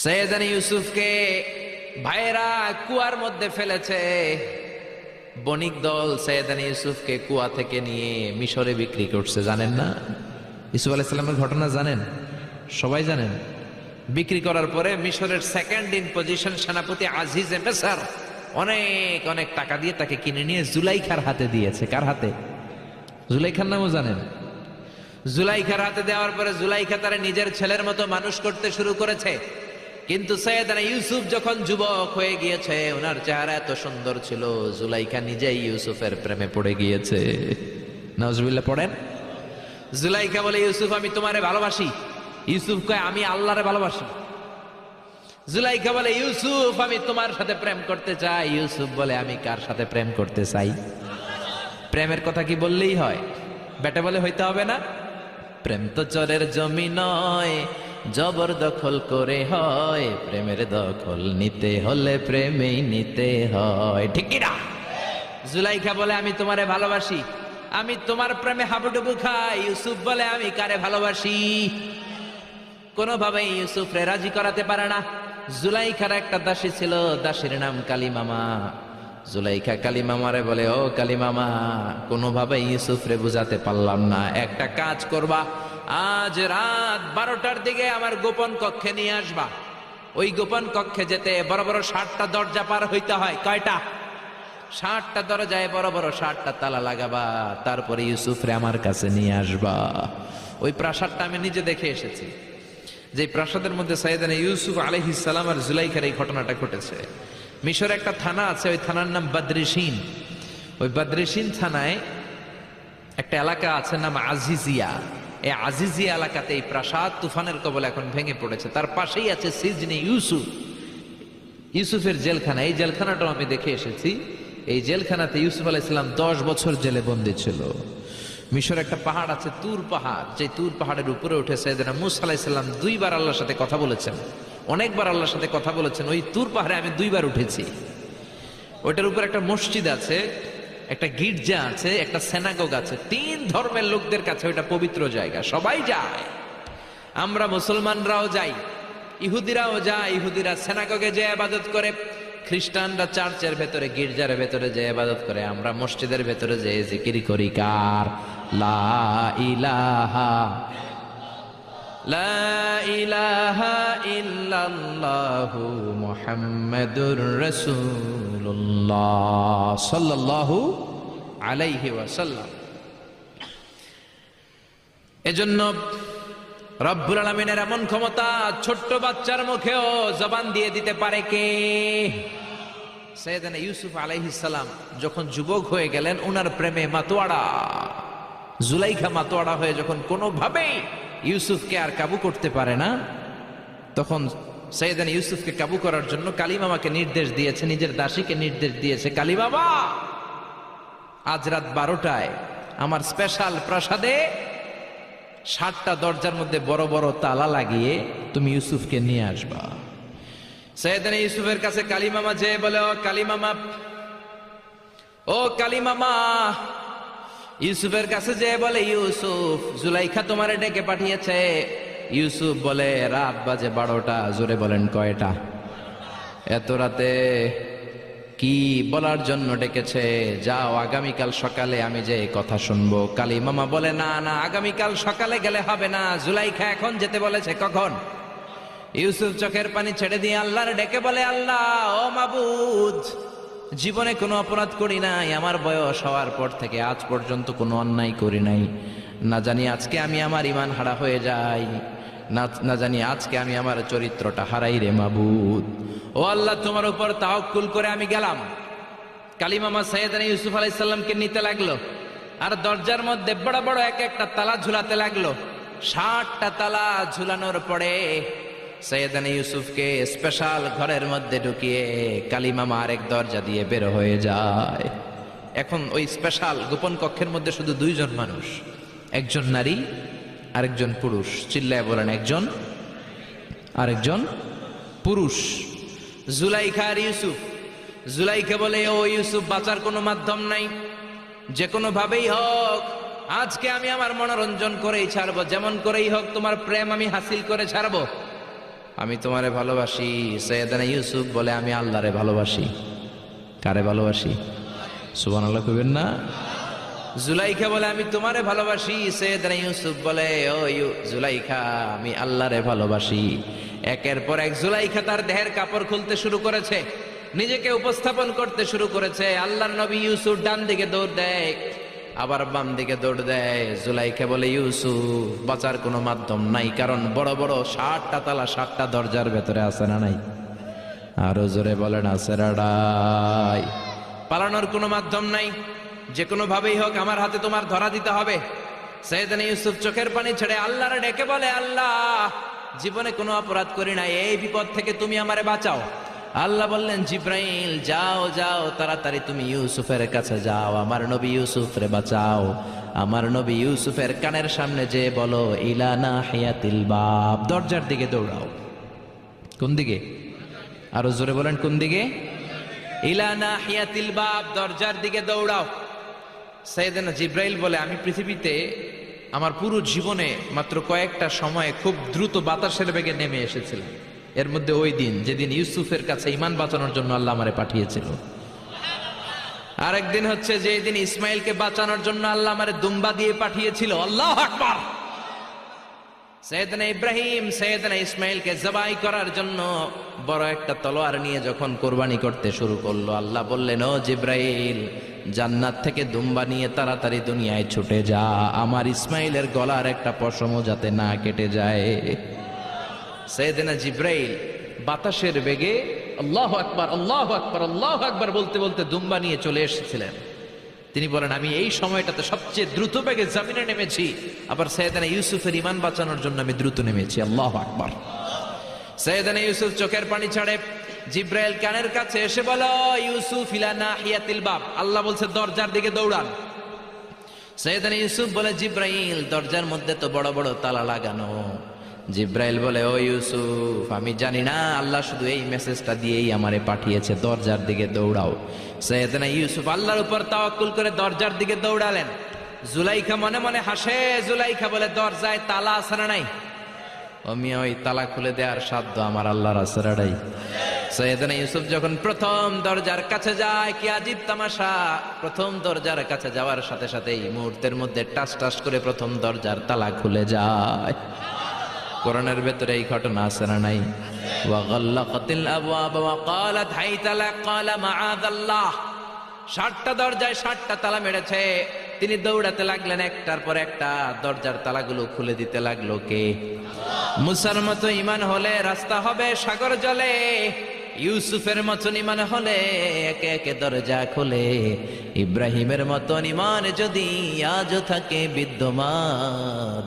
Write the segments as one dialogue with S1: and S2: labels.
S1: সৈয়দানি ইউসুফকে ভাইয়েরা কুয়ার মধ্যে ফেলেছে। বণিক দল সৈয়দানি ইউসুফকে কুয়া থেকে নিয়ে মিশরে বিক্রি করছে। জানেন না ইউসুফ আলাইহিস সালামের ঘটনা? জানেন, সবাই জানেন। বিক্রি করার পরে মিশরের সেকেন্ড ইন পজিশন সেনাপতি আজিজে মিসর অনেক অনেক টাকা দিয়ে তাকে কিনে নিয়ে জুলাইখার হাতে দিয়েছে। কার হাতে? জুলাইখার নামও জানেন? জুলাইখার হাতে দেওয়ার পরে জুলাইখা তারা নিজের ছেলের মতো মানুষ করতে শুরু করেছে। কিন্তু সৈয়দনা ইউসুফ যখন যুবক হয়ে গিয়েছে, ওনার চেহারা এত সুন্দর ছিল, জুলাইখা নিজেই ইউসুফের প্রেমে পড়ে গিয়েছে। নাউজুবিল্লাহ পড়েন। জুলাইখা বলে, ইউসুফ আমি তোমারে ভালোবাসি। ইউসুফ কয়, আমি আল্লাহরে ভালোবাসি। জুলাইখা বলে, ইউসুফ আমি তোমার সাথে প্রেম করতে চাই। ইউসুফ বলে, আমি কার সাথে প্রেম করতে চাই? প্রেমের কথা কি বললেই হয়? বেটা বলে হইতে হবে না? প্রেম তো চরের জমি নয়, জবরদখল করে হয়। প্রেমের দখল নিতে হলে প্রেমেই নিতে হয়, ঠিক কি না? জুলাইখা বলে, আমি তোমারে ভালোবাসি, আমি তোমার প্রেমে হাবুডুবু খাই। ইউসুফ বলে, আমি কারে ভালোবাসি? কোনোভাবেই ইউসুফরে রাজি করাতে পারে না। জুলাইখার একটা দাসী ছিল, দাসীর নাম কালিমামা। জুলাইখা কালিমামারে বলে, ও কালিমামা, কোনোভাবে ইউসুফরে বুঝাতে পারলাম না। একটা কাজ করবা, আজ রাত 12টার দিকে আমার গোপন কক্ষে নিয়ে আসবা। ওই গোপন কক্ষে যেতে বড় বড় 60টা দরজা পার হইতে হয়। কয়টা? 60টা দরজায় বড় বড় 60টা তালা লাগাবা। তারপরে ইউসুফরে আমার কাছে নিয়ে আসবা। ওই প্রাসাদটা আমি নিজে দেখে এসেছি, যে প্রাসাদের মধ্যে সৈয়দনা ইউসুফ আলাইহিস সালাম আর জুলাইখার এই ঘটনাটা ঘটেছে। মিশরে একটা থানা আছে, ওই থানার নাম বদরিশিন। ওই বদরিশিন থানায় একটা এলাকা আছে নাম আজিজিয়া। এই আজিজিয়া এলাকাতে এই প্রাসাদ তুফানের কবলে এখন ভেঙে পড়েছে। তার পাশেই আছে সিজনে ইউসুফ, ইউসুফের জেলখানা। এই জেলখানাটাও আমি দেখে এসেছি। এই জেলখানাতে ইউসুফ আলাইহিস সালাম 10 বছর জেলে বন্দী ছিল। মিশর একটা পাহাড় আছে, তুর পাহাড়। যে তুর পাহাড়ের উপরে উঠে সাইয়েদনা মূসা আলাইহিস সালাম 2 বার আল্লাহর সাথে কথা বলেছেন, অনেকবার আল্লাহর সাথে কথা বলেছেন। ওই তুর পাহাড়ে আমি 2 বার উঠেছি। ওইটার উপর একটা মসজিদ আছে, একটা গির্জা আছে, একটা সিনাগোগ আছে। 3 ধর্মের লোকদের কাছে ওইটা পবিত্র জায়গা, সবাই যায়। আমরা মুসলমানরাও যাই, ইহুদিরাও যায়। ইহুদিরা সিনাগোগে যে ইবাদত করে, খ্রিস্টানরা চার্চের ভেতরে, গির্জার ভেতরে যে ইবাদত করে, আমরা মসজিদের ভেতরে যে জিকির করি। কার? লা ইলাহা লা ইলাহা ইল্লাল্লাহু মুহাম্মাদুর রাসূলুল্লাহ সাল্লাল্লাহু আলাইহি ওয়াসাল্লাম। এজন্য রব্বুল আলামিনের এমন ক্ষমতা, ছোট্ট বাচ্চার মুখেও জবান দিয়ে দিতে পারে কে? সৈয়দনা ইউসুফ আলাইহিস সালাম যখন যুবক হয়ে গেলেন, ওনার প্রেমে মাতোয়ারা জুলাইখা মাতোয়ারা হয়ে যখন কোনোভাবেই ইউসুফকে আর কাবু করতে পারে না, তখন সৈয়দনা ইউসুফকে কাবু করার জন্য কালিমামাকে নির্দেশ দিয়েছে, নিজের দাসীকে নির্দেশ দিয়েছে, কালিমামা আজ রাত 12টায় আমার স্পেশাল প্রাসাদে 60টা দরজার মধ্যে বড় বড় তালা লাগিয়ে তুমি ইউসুফকে নিয়ে আসবা। সৈয়দনা ইউসুফের কাছে কালিমামা যে বলে, ও কালিমামা, ও কালিমামা। ইউসুফের কাছে যে বলে, ইউসুফ, জুলাইখা তোমারে ডেকে পাঠিয়েছে। ইউসুফ বলে, রাত বাজে 12টা। জোরে বলেন, কয়টা? এত রাতে কি বলার জন্য ডেকেছে? যাও, আগামীকাল সকালে আমি যে কথা শুনবো। কালিমামা বলে, না না, আগামীকাল সকালে গেলে হবে না, জুলাইখা এখন যেতে বলেছে। কখন? ইউসুফ চোখের পানি ছেড়ে দিয়ে আল্লাহর ডেকে বলে, আল্লাহ, ও মাবুদ, জীবনে কোনো অপরাধ করি নাই, আমার বয়স হওয়ার পর থেকে আজ পর্যন্ত কোনো অন্যায় করি নাই। না জানি আজকে আমি আমার ঈমান হারা হয়ে যাই, না জানি আজকে আমি আমার চরিত্রটা হারাই রে মাবুদ। ও আল্লাহ, তোমার উপর তাওয়াক্কুল করে আমি গেলাম। কালিমামা সৈয়দনা ইউসুফ আলাইহিস সালামকে নিতে লাগলো, আর দরজার মধ্যে বড় বড় এক একটা তালা ঝুলাতে লাগলো। 60টা তালা ঝুলানোর পরে সৈয়দনা ইউসুফকে স্পেশাল ঘরের মধ্যে ঢুকিয়ে কালিমামা আরেক দরজা দিয়ে বের হয়ে যায়। এখন ওই স্পেশাল গোপন কক্ষের মধ্যে শুধু 2 জন মানুষ, একজন নারী আরেকজন পুরুষ। চিল্লায় বলেন, একজন আরেকজন পুরুষ। জুলাইখা আর ইউসুফ। জুলাইখা বলে, ও ইউসুফ, বাঁচার কোনো মাধ্যম নাই, যে কোনো ভাবেই হোক আজকে আমি আমার মনোরঞ্জন করেই ছাড়বো, যেমন করেই হোক তোমার প্রেম আমি হাসিল করে ছাড়বো। আমি তোমারে ভালোবাসি। সৈয়দনা ইউসুফ বলে আমি আল্লাহরে ভালোবাসি। কারে ভালোবাসি? সুবহানাল্লাহ কইবেন না? জুলাইখা বলে আমি তোমারে ভালোবাসি। সৈয়দনা ইউসুফ বলে ও জুলাইখা আমি আল্লাহরে ভালোবাসি। একের পর এক জুলাইখা তার দেহের কাপড় খুলতে শুরু করেছে, নিজেকে উপস্থাপন করতে শুরু করেছে। আল্লাহর নবী ইউসুফ ডান দিকে দৌড় দেয়, আবার বাম দিকে দৌড় দেয়। জুলাইখা বলে ইউসুফ বাঁচার কোনো মাধ্যম নাই, কারণ বড় বড় 60টা তালা 60টা দরজার ভেতরে আছে না নাই? আরো জোরে বলেন আছে রাডাই। পালানোর কোনো মাধ্যম নাই, যে কোনো ভাবেই হোক আমার হাতে তোমার ধরা দিতে হবে। সৈয়দনা ইউসুফ চোখের পানি ছেড়ে আল্লাহরে ডেকে বলে আল্লাহ জীবনে কোনো অপরাধ করি না, এই বিপদ থেকে তুমি আমারে বাঁচাও। আল্লাহ বললেন জিব্রাইল যাও যাও তাড়াতাড়ি তুমি ইউসুফের কাছে যাও, আমার নবী ইউসুফরে বাঁচাও। আমার নবী ইউসুফের কানের সামনে যে বলো ইলা নাহিয়াতিল বাব, দরজার দিকে দৌড়াও। কোন দিকে? আরো জোরে বলেন কোন দিকে? ইলা নাহিয়াতিল বাব, দরজার দিকে দৌড়াও। সাইয়েদনা জিব্রাইল বলে আমি পৃথিবীতে আমার পুরো জীবনে মাত্র কয়েকটা সময়ে খুব দ্রুত বাতাসের বেগে নেমে এসেছিলাম, এর মধ্যে ওই দিন যেদিন ইউসুফের কাছে ঈমান বাঁচানোর জন্য আল্লাহ আমারে পাঠিয়েছিল। আরেকদিন হচ্ছে যে দিন ইসমাইলকে বাঁচানোর জন্য আল্লাহ আমারে দুম্বা দিয়ে পাঠিয়েছিল। আল্লাহু আকবার। সৈয়দনা ইব্রাহিম সৈয়দনা ইসমাইলকে জবাই করার জন্য বড় একটা তলোয়ার নিয়ে যখন কোরবানি করতে শুরু করলো, আল্লাহ বললেন ও জিব্রাইল জান্নাত থেকে দুম্বা নিয়ে তাড়াতাড়ি দুনিয়ায় ছুটে যা, আমার ইসমাইলের গলার একটা পশমও যাতে না কেটে যায়। সৈয়দনা জিব্রাইল বাতাসের বেগে আল্লাহু আকবার আল্লাহু আকবার আল্লাহু আকবার বলতে বলতে দুম্বা নিয়ে চলে এসেছিলেন। তিনি বলেন আমি এই সময়টাতে সবচেয়ে দ্রুত বেগে জমিনে নেমেছি, আবার সৈয়দনা ইউসুফের ঈমান বাঁচানোর জন্য আমি দ্রুত নেমেছি। আল্লাহু আকবার। সৈয়দনা ইউসুফ চোখের পানি ছাড়ে জিব্রাইল কানের কাছে এসে বলো ইউসুফ ইলা নাহিয়াতিল বাব, আল্লাহ বলছে দরজার দিকে দৌড়ান। সৈয়দনা ইউসুফ বলে জিব্রাইল দরজার মধ্যে তো বড় বড় তালা লাগানো। জিব্রাইল বলে ও ইউসুফ আমি জানি না, আল্লাহ শুধু এই মেসেজটা দিয়েই আমারে পাঠিয়েছে, দরজার দিকে দৌড়াও। সৈয়দনা ইউসুফ আল্লাহর উপর তাওয়াক্কুল করে দরজার দিকে দৌড়ালেন। জুলাইখা মনে মনে হাসে। জুলাইখা বলে দরজায় তালা আছে না নাই? আমি ওই তালা খুলে দেওয়ার সাধ্য আমার আল্লাহর আছে না নাই? সৈয়দনা ইউসুফ যখন প্রথম দরজার কাছে যায়, কি আজীব তামাশা, প্রথম দরজার কাছে যাওয়ার সাথে সাথেই মুহূর্তের মধ্যে টাস টাস করে প্রথম দরজার তালা খুলে যায়। কোরআনের ভেতরে এই ঘটনা আছে না নাই? ওয়া গাল্লাকাতিল আবওয়াব ওয়া ক্বালাত হাইতা লাক ক্বালা মাআযাল্লাহ। 60টা দরজায় 60টা তালা মেরেছে। তিনি দৌড়াতে লাগলেন, একটার পর একটা দরজার তালাগুলো খুলে দিতে লাগলো কে? মুসার মতো ঈমান হলে রাস্তা হবে সাগর জলে, ইউসুফের মতন ঈমান হলে একে একে দরজা খুলে। ইব্রাহিমের মতন ঈমান যদি আজও থাকে বিদ্যমান,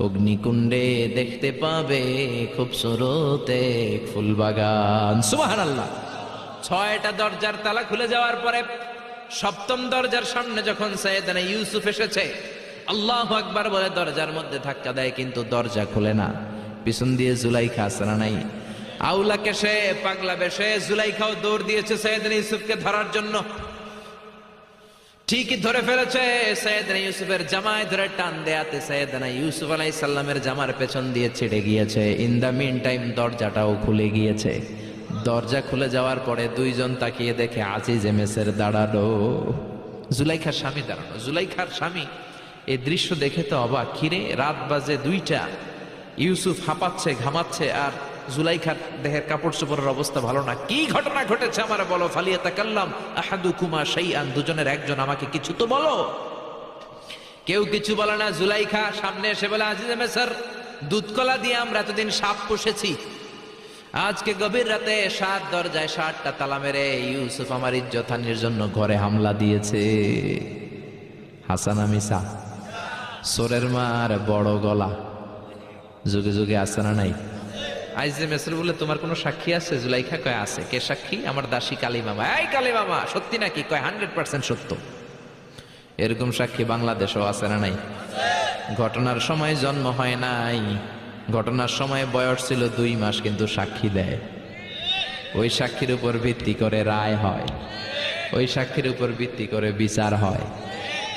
S1: অগ্নিকুণ্ডে দেখতে পাবে খুবসুরত এক ফুলবাগান। সুবহানাল্লাহ। 6টা দরজার তালা খুলে যাওয়ার পরে 7ম দরজার সামনে যখন সৈয়দনা ইউসুফ এসেছে, আল্লাহু আকবার বলে দরজার মধ্যে ধাক্কা দেয়, কিন্তু দরজা খুলে না। পিছন দিয়ে জুলাইখা আছে না নাই? আউলা কেশে পাগলা বেশে জুলাইখাও দৌড় দিয়েছে সৈয়দনা ইউসুফকে ধরার জন্য। ঠিকই ধরে ফেলেছে। সৈয়দনা ইউসুফের জামায় ধরে টান দেয়াতে সৈয়দনা ইউসুফ আলাইহিস সালামের জামার পেছন দিয়ে ছিঁড়ে গিয়েছে। ইন দা মিন টাইম দরজাটাও খুলে গিয়েছে। দরজা খুলে যাওয়ার পরে দুইজন তাকিয়ে দেখে আজিজ মেসের দাঁড়ানো, জুলাইখার স্বামী দাঁড়ানো। জুলাইখার স্বামী এই দৃশ্য দেখে তো অবাক, কিরে রাত বাজে 2টা, ইউসুফ হাঁপাচ্ছে ঘামাচ্ছে আর জুলাইখার দেহের কাপড় চোপড়ের অবস্থা ভালো না, কি ঘটনা ঘটেছে আমার বলো। ফালিয়াতাকাল্লাম আহাদুকুমা শাইআন, দুজনের একজন আমাকে কিছু তো বলো। কেউ কিছু বলে না। জুলাইখা সামনে এসে বলে আজিজ মেসর, দুধকলা দিয়ে আমরা এতদিন সাপ পুষেছি, আজকে গভীর রাতে 7 দরজায় 60টা তালা মেরে ইউসুফ আমার ইজ্জতহানির জন্য ঘরে হামলা দিয়েছে। হাসানা মিসা, সোরের মার বড় গলা, যুগে যুগে আছে না নাই? আইজে মেসর বলে তোমার কোনো সাক্ষী আছে? জুলাইখা কয় আছে। কে সাক্ষী? আমার দাসী কালী মামা। এই কালী মামা সত্যি নাকি? কয় 100% সত্য। এরকম সাক্ষী বাংলাদেশেও আছে না নাই? ঘটনার সময় জন্ম হয় নাই, ঘটনার সময় বয়স ছিল 2 মাস, কিন্তু সাক্ষী দেয়। ওই সাক্ষীর উপর ভিত্তি করে রায় হয়, ওই সাক্ষীর উপর ভিত্তি করে বিচার হয়,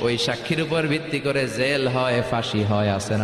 S1: ওই সাক্ষীর উপর ভিত্তি করে জেল হয়, ফাঁসি হয়, আছে না?